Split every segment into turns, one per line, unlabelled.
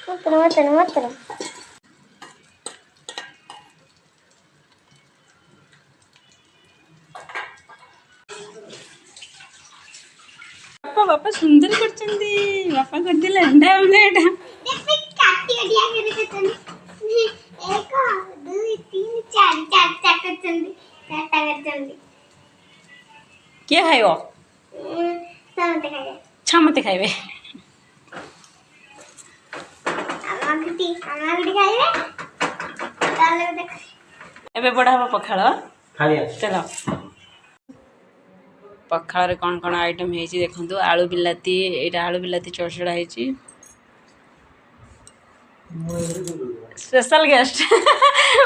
मत बापा बापा सुंदर करचंदी बापा कर दिले अंडा ऑमलेट काटी काटिया करे करचंदी 1 2 3 4 4 चार करचंदी चारटा करचंदी के खाइबो समते खाइबे छमते खाइबे आमागुटी खाइबे ताले देख एबे बड़ा हो पखाळ खालिया चलो पखाड़ कौन कौन आइटम है देखो आलू बिलाती यहाँ आलू बिलाती चौचड़ा है स्पेशल गेस्ट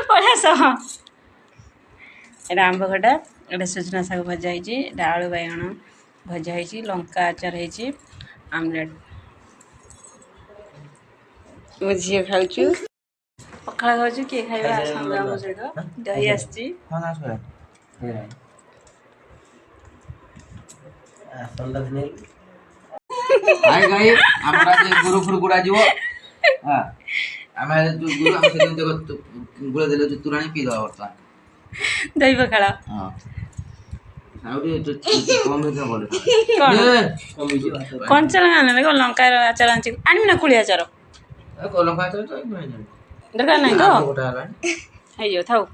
पढ़ा सह आंब खटा ये सुजना शाग भजा है आलू बैगण भजा है लंका आचार है आमलेट मो झी खाऊ पखाड़ खाऊ किए खाइबा सहित दही आसी
हाय गाई हमरा जे गुरु फुर गुडा जीवो हां आमे गुरु हम से देखो गुडा देले जो तुरानी पी दवा वर्तमान
दही पखाड़ा
हां साउडी तो कम है बोले
कौन चला ना देखो लंका आचार आनी ना कुली आचार
को लंका तो नहीं
दरकार नहीं तो
गोटा हला
है जो थाऊ